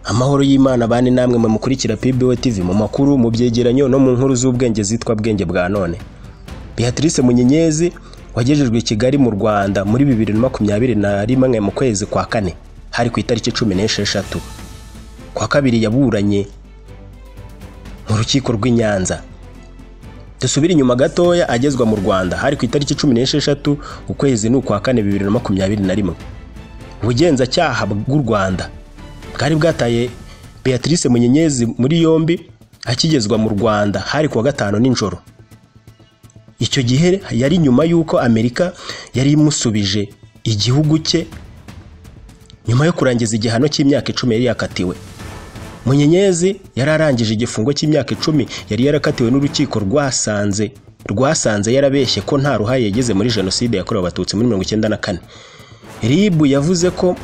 Amahoro y'Imana bane namwe mukurikira PBO TV mu makuru mu byegeranyo no mu nkuru z'ubwenge zitwa bwenge bwa none. Beatrice Munyenyezi wagejejwe i Kigali mu Rwanda muri 2021 mu kwezi kwa kane hari ku itariki 16 kwa kabiri yaburanye mu rukiko rw'Inyanza. Dusubira inyuma gatoya agezwa mu Rwanda hari ku itariki 16 ukwezi n'ukwa kane 2021. Ubugenza cyaha bw'u Rwanda bwari bwataye Beatrice Munyenyezi muri yombi akigezwa mu Rwanda hari kuwa gatano n'injoro. Icyo gihe yari nyuma yuko Amerika yari imusubije igihugu cye nyuma yo kurangiza igihano cy'imyaka 10 yari yakatiwe. Munyenyezi yari arangije igifungo cy'imyaka 10 yari yarakatiwe n'urukiko rwasanze yarabeshye ko nta ruhare yageze muri jenoside yakorewe abatutsi muri 1994. RIB yavuze ko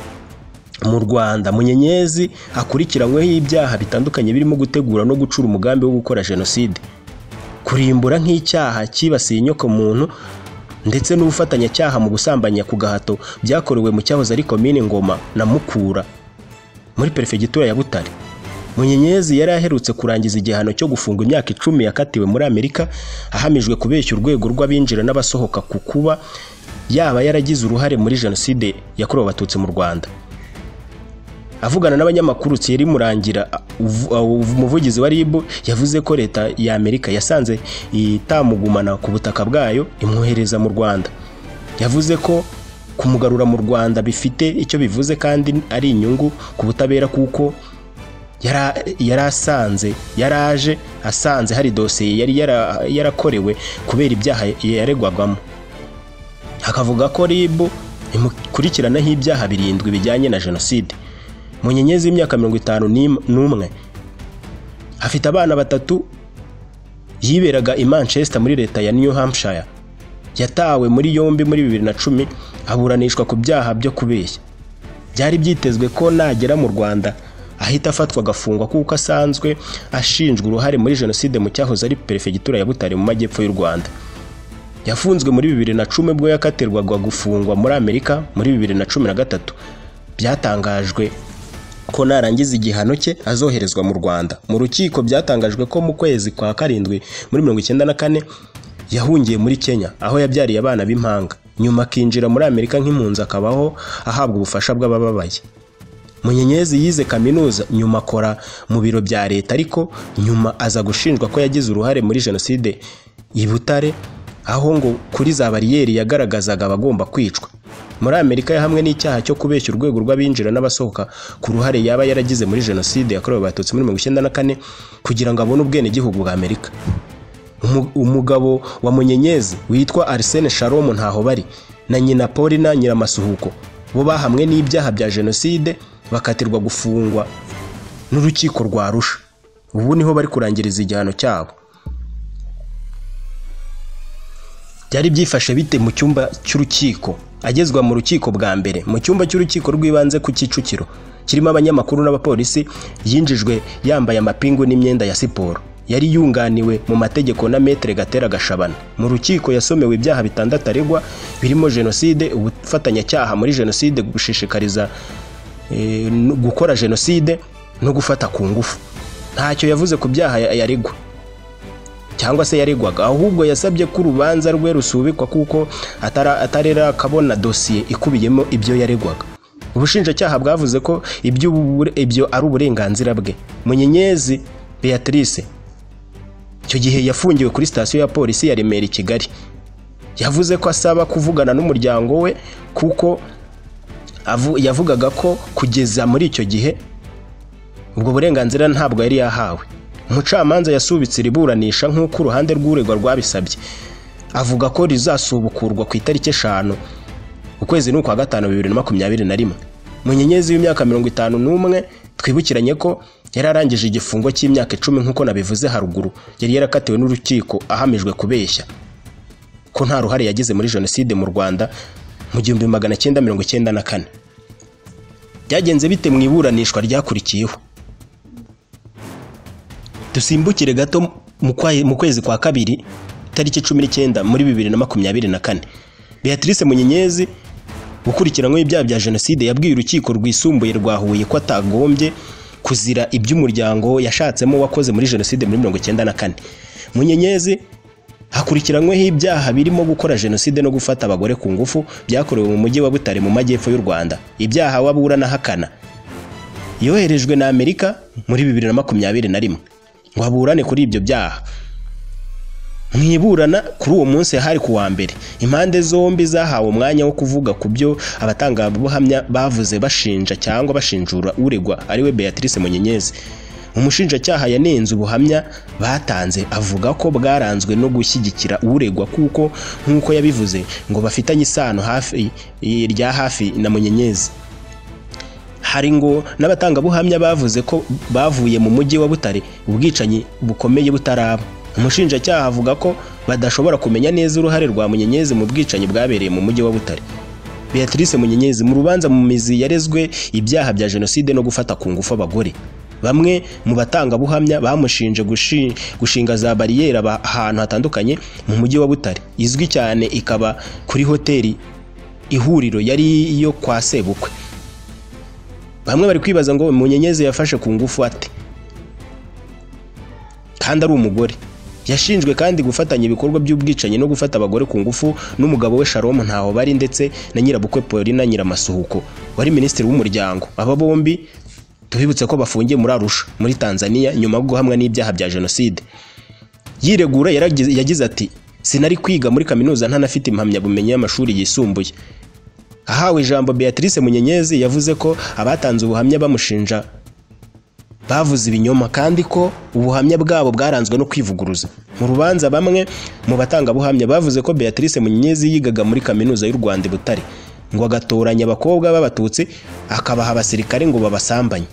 mu Rwanda Munyenyezi akurikiranyweho ibyaha bitandukanye birimo gutegura no gucura umugambi wo gukora jenoside, kurimbura nk'icyaha kibasiye inyoko muntu ndetse n'ubufatanya cyaha mu gusambanya ku gahato byakorewe mu cyahoze ari komine Ngoma na Mukura muri perefegitura ya Butare. Munyenyezi yari aherutse kurangiza igihano cyo gufunga imyaka 10 yakatiwe muri Amerika ahamijwe kubeshya urwego rw'abinjira n'abasohoka ku kuba yaba yaragize uruhare muri jenoside yakorewe abatutsi mu Rwanda. Avugana n'abanyamakuru Thierry Murangira, umuvugizi wa RIB, yavuze ko leta ya Amerika yasanze itamugumana ku butaka bwayo imwohereza mu Rwanda. Yavuze ko kumugarura mu Rwanda bifite icyo bivuze kandi ari inyungu ku butabera kuko yaraje asanze hari dosiye yari yarakorewe kubera ibyaha yaregwagamo. Hakavuga ko RIB imukurikiranaho ibyaha 7 bijyanye na jenoside. Munyenyezi y'imyaka 51 afite abana 3 yiberaga i Manchester muri leta ya New Hampshire. Yatawe muri yombi muri 2010 aburanishwa ku byaha byo kubeshya. Byari byitezwe ko nagera mu Rwanda ahita afatwa gafungwa kuko asanzwe ashinjwa uruhare muri jenoside mu cyahoze ari perefegitura ya Butare mu majyepfo y'u Rwanda. Yafunzwe muri 2010 bwo yakaterwaga gufungwa muri Amerika muri 2013. Byatangajwe ko narangiza igihano cye azoherezwa mu Rwanda. Mu rukiko byatangajwe ko mu kwezi kwa karindwi muri 1994 yahungiye muri Kenya aho yabyariye abana b'impanga, nyuma akinjira muri Amerika nk'impunzi akabaho ahabwa ubufasha bw'abababaye. Munyenyezi yize kaminuza nyuma akora mu biro bya leta, ariko nyuma aza gushinjwa ko yagize uruhare muri jenoside i Butare aho ngo kuri za bariyeri yagaragazaga abagomba kwicwa. Muri Amerika yahamwe n'icyaha cyo kubeshya urwego rw'abinjira n'abasohoka ku ruhare yaba yaragize muri jenoside yakorewe abatutsi muri 1994 kugira ngo abone ubwene gihugu bwa Amerika. Umugabo wa Munyenyezi witwa Arsene Shalom Ntahobari na nyina Paulina Nyiramasuhuko bo bahamwe n'ibyaha bya jenoside bakatirwa gufungwa n'urukiko rwa Arusha. Ubu niho bari kurangiriza igihano cyabo. Byari byifashe bite mu cyumba cy'urukiko agezwa mu rukiko bwa mbere? Mu cyumba cy'urukiko rw'ibanze ku Kicukiro kirimo abanyamakuru n'abapolisi yinjijwe yambaye amapingu n'imyenda ya siporo. Yari yunganiwe mu mategeko na Maître Gatera Gashabana. Mu rukiko yasomewe ibyaha 6 aregwa birimo jenoside, ubufatanya cyaha muri jenoside, gushishikariza gukora jenoside no gufata ku ngufu. Ntacyo yavuze ku byaha yaregwa cyangwa se yaregwaga, ahubwo yasabye ko urubanza rwe rusubikwa kuko atarera kabona dosiye ikubiyemo ibyo yaregwaga. Ubushinjacyaha bwavuze ko ibyo ari uburenganzira bwe. Munyenyezi Beatrice icyo gihe yafungiwe kuri sitasiyo ya polisi ya Remera i Kigali. Yavuze ko asaba kuvugana n'umuryango we kuko yavugaga ko kugeza muri icyo gihe ubwo burenganzira ntabwo yari yahawe. Umucamanza yasubitse iriburanisha nk'uko uruhande rw'uregwa rwabisabye, avuga ko rizasubukurwa ku itariki 5 ukwezi n'ukwa gatanu 2021. Munyenyezi y'imyaka 51 twibukiranye ko yari arangije igifungo cy'imyaka 10 nk'uko nabivuze haruguru. Yari yarakatiwe n'urukiko ahamijwe kubeshya ko nta ruhare yagize muri jenoside mu Rwanda mu 1994. Byagenze bite mu iburanishwa ryakurikiyeho? Dusimbukire gato mu kwezi kwa kabiri tariki 19 muri 2024. Beatrice Munyenyezi gukurikiranywe ibyaha bya jenoside yabwiye urukiko rwisumbuye rwa Huye ko atagombye kuzira iby'umuryango yashatsemo wakoze muri jenoside muri 1994. Munyenyezi hakurikiranyweho ibyaha birimo gukora jenoside no gufata abagore ku ngufu byakorewe mu mujyi wa Butare mu majyepfo y'u Rwanda. Ibyaha waburana hakana. Yoherejwe na Amerika muri 2021 ngo aburane kuri ibyo byaha. Mwiburana kuri uwo munsi hari ku wa mbere. Impande zombi zahawe umwanya wo kuvuga ku byo abatangabuhamya bavuze bashinja cyangwa bashinjura uregwa ariwe Beatrice Munyenyezi. Umushinjacyaha yanenze ubuhamya batanze avuga ko bwaranzwe no gushyigikira uregwa kuko nkuko yabivuze ngo bafitanye isano hafi na Munyenyezi. Hari ngo n'abatangabuhamya bavuze ko bavuye mu mujyi wa Butare ubwicanyi bukomeye butaraba. Umushinjacyaha avuga ko badashobora kumenya neza uruhare rwa Munyenyezi mu bwicanyi bwabereye mu mujyi wa Butare. Beatrice Munyenyezi mu rubanza mu mizi yarezwe ibyaha bya jenoside no gufata ku ngufu abagore. Bamwe mu batangabuhamya bamushinje gushinga za bariyeri ahantu hatandukanye mu mujyi wa Butare, izwi cyane ikaba kuri hoteli Ihuriro yari iyo kwa Sebukwe. Bamwe bari kwibaza ngo Munyenyezi yafashe ku ngufu ate kandi ari umugore. Yashinjwe kandi gufatanya ibikorwa by'ubwicanyi no gufata abagore ku ngufu n'umugabo we Shalom ntaho bari ndetse na nyirabukwe Paulina Nyiramasuhuko wari minisitiri w'umuryango. Aba bombi tubibutse ko bafungiye muri Arusha muri Tanzania nyuma yo guhamwa n'ibyaha bya jenoside. Yiregura yagize ati sinari kwiga muri kaminuza ntanafite impamyabumenyi y'amashuri yisumbuye. Ahawe ijambo Beatrice Munyenyezi yavuze ko abatanze ubuhamya bamushinja bavuze ibinyoma kandi ko ubuhamya bwabo bwaranzwe no kwivuguruza. Mu rubanza bamwe mu batangabuhamya bavuze ko Beatrice Munyenyezi yigaga muri kaminuza y'u Rwanda Butare ngo agatoranya abakobwa b'abatutsi akabaha abasirikare ngo babasambanye.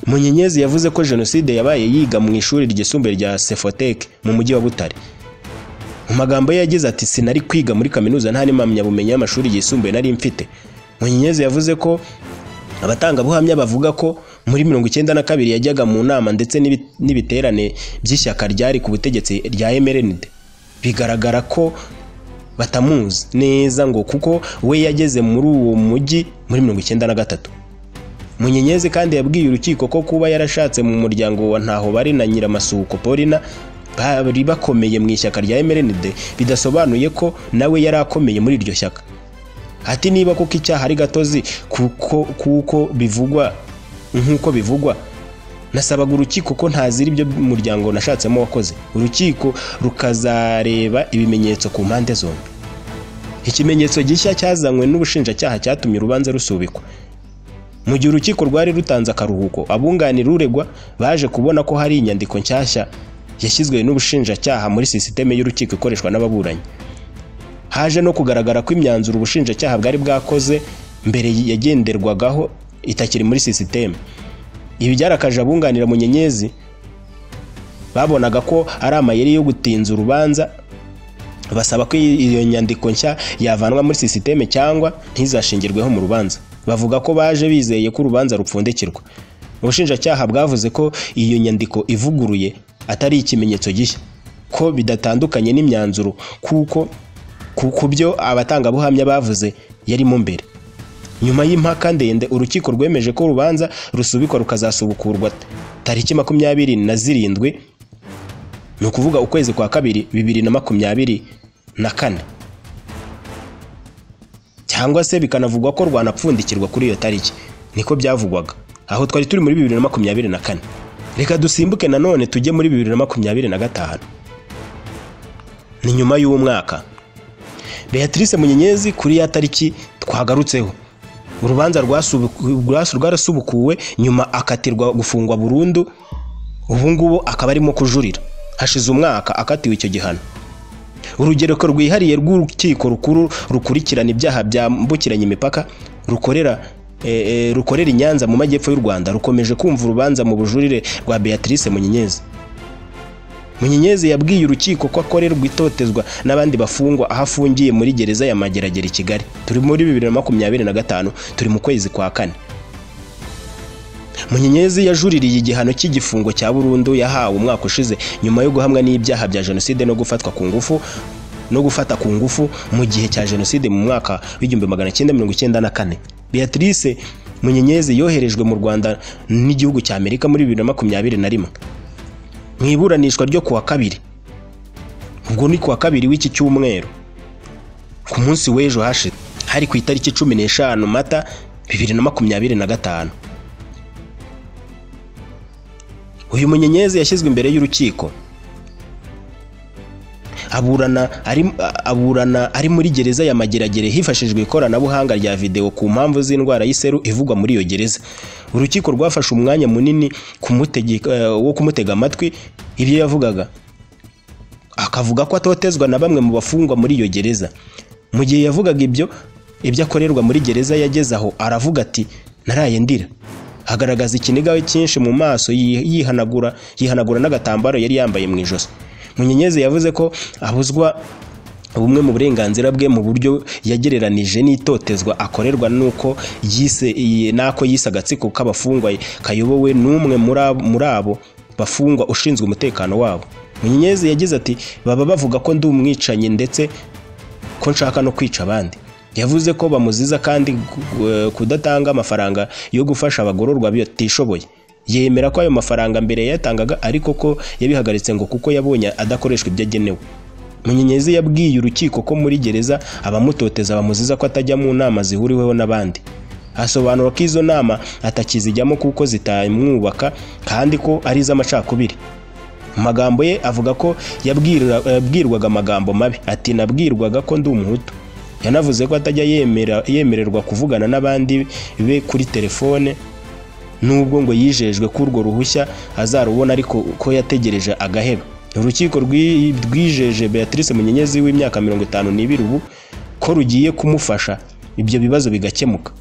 Munyenyezi yavuze ko jenoside yabaye yiga mu ishuri ryisumbuye rya Sefotec mu mujyi wa Butare. Mu magambo ye yagize ati sinari kwiga muri kaminuza nta n'impamyabumenyi y'amashuri yisumbuye nari mfite. Munyenyezi yavuze ko abatangabuhamya bavuga ko muri 1992 yajyaga mu nama ndetse n'ibiterane by'ishyaka ryari ku butegetsi rya MRND. Bigaragara ko batamuzi neza ngo kuko we yageze muri uwo mujyi muri 1993. Munyenyezi kandi yabwiye urukiko ko kuba yarashatse mu muryango wa ntaho bari na Nyiramasuhuko Paulina bari bakomeye mu ishyaka rya MRND bidasobanuye ko nawe yari akomeye muri iryo shyaka. Ati niba kuko icyaha ari gatozi kuko bivugwa nkuko bivugwa nasabaga urukiko ko ntazira ibyo umuryango nashatsemo wakoze. Urukiko rukazareba ibimenyetso ku mpande zombi. Ikimenyetso gishya cyazanywe n'ubushinjacyaha cyatumye urubanza rusubikwa. Mu gihe urukiko rwari rutanze akaruhuko, abunganira uregwa baje kubona ko hari inyandiko nshyashya yashyizwe n'ubushinjacyaha muri sisiteme y'urukiko ikoreshwa n'ababuranyi. Haje no kugaragara ko imyanzuro ubushinjacyaha bwari bwakoze mbere yagenderwagaho itakiri muri sisiteme. Ibi byarakaje abunganira Munyenyezi babonaga ko ari amayeri yo gutinza urubanza, basaba ko iyo nyandiko nshya yavanwa muri sisiteme cyangwa ntizashingirweho mu rubanza. Bavuga ko baje bizeye ko urubanza rupfundikirwa. Ubushinjacyaha bwavuze ko iyo nyandiko ivuguruye atari ikimenyetso gishya, ko bidatandukanye n'imyanzuro kuko byo abatangabuhamya bavuze yarimo mbere. Nyuma y'impaka ndende urukiko rwemeje ko urubanza rusubikwa rukazasubukurwa tariki 27 no kuvuga ukwezi kwa kabiri 2024 cyangwa se bikanavugwa ko rwanapfundikirwa kuri iyo tariki. Niko byavugwaga. Aho twari turi muri 2024. Reka dusimbuke nanone tujye muri 2025. Ni nyuma y'umwaka. Beatrice Munyenyezi kuri ya tariki twagarutseho. Urubanza rwarasubukuwe nyuma akatirwa gufungwa burundu. Ubu ngubu akaba arimo kujurira. Hashize umwaka akatiwe icyo gihano. Urugereko rwihariye rw'urukiko rukuru rukurikirana ibyaha byambukiranya imipaka rukorera i Nyanza mu majyepfo y'u Rwanda rukomeje kumva urubanza mu bujurire rwa Beatrice Munyenyezi. Munyenyezi yabwiye urukiko ko akorerwa itotezwa n'abandi bafungwa aho afungiye muri gereza ya Mageragere i Kigali. Turi muri 2025 turi mu kwezi kwa 4. Munyenyezi yajuririye igihano cy'igifungo cya burundu yahawe umwaka ushize nyuma yo guhamwa n'ibyaha bya jenoside no gufata ku ngufu mu gihe cya jenoside mu mwaka w'1994. Beatrice Munyenyezi yoherejwe mu Rwanda n'igihugu cya Amerika muri 2021 mu iburanishwa ryo kuwa kabiri. Ubwo ni kuwa kabiri w'iki cyumweru ku munsi w'ejo hashize, hari ku itariki 15 Mata 2025. Uyu Munyenyezi yashyizwe imbere y'urukiko aburana ari muri gereza ya Mageragere hifashishijwe ikoranabuhanga rya video ku mpamvu z'indwara y'iseru ivugwa muri iyo gereza. Urukiko rwafashe umwanya munini wo kumutega amatwi ibyo yavugaga, akavuga ko atotezwa na bamwe mu bafungwa muri iyo gereza. Mu gihe yavugaga ibyo akorerwa muri gereza, yageze aho aravuga ati naraye ndira, agaragaza ikiniga cyinshi mu maso, yihanagura n'agatambaro yari yambaye mu ijosi. Munyenyezi yavuze ko abuzwa bumwe mu burenganzira bwe mu buryo yagereranije n'itotezwa akorerwa nako yise agatsiko k'abafungwa kayobowe n'umwe muri abo bafungwa ushinzwe umutekano wabo. Munyenyezi yagize ati baba bavuga ko ndi umwicanyi ndetse ko nshaka no kwica abandi. Yavuze ko bamuziza kandi kudatanga amafaranga yo gufasha abagororwa batishoboye. Yemera ko ayo mafaranga mbere yatangaga ariko ko yabihagaritse ngo kuko yabonye adakoreshwa ibyo agenewe. Munyenyezi yabwiye urukiko ko muri gereza abamutoteza bamuziza ko atajya mu nama zihuriweho n'abandi. Asobanura ko izo nama atakizijyamo kuko zitamwubaka kandi ko ari iz'amacakubiri. Mu magambo ye avuga ko yabwirwaga amagambo mabi, ati nabwirwaga ko ndi umuhutu. Yanavuze ko atajya yemererwa kuvugana n'abandi be kuri telefone, nubwo ngo yijejwe ko urwo ruhushya azarubona ariko ko yategereje agaheba. Urukiko rwijeje Beatrice Munyenyezi w'imyaka 52 ubu ko rugiye kumufasha ibyo bibazo bigakemuka.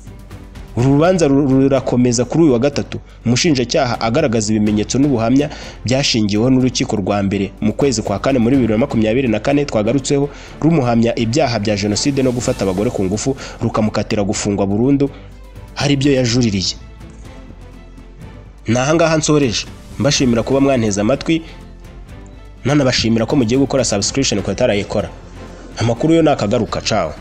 Urubanza rurakomeza kuri uyu wa gatatu, umushinjacyaha agaragaza ibimenyetso n'ubuhamya byashingiweho n'urukiko rwa mbere mu kwezi kwa kane muri 2024 twagarutseho, rumuhamya ibyaha bya jenoside no gufata abagore ku ngufu, rukamukatira gufungwa burundu hari ibyo yajuririye. Nahangaha nsoreje mbashimira kuba mwanteza amatwi, nanabashimira ko mugiye gukora subscription ko atarayikora. Amakuru yo nakagaruka. Ciao.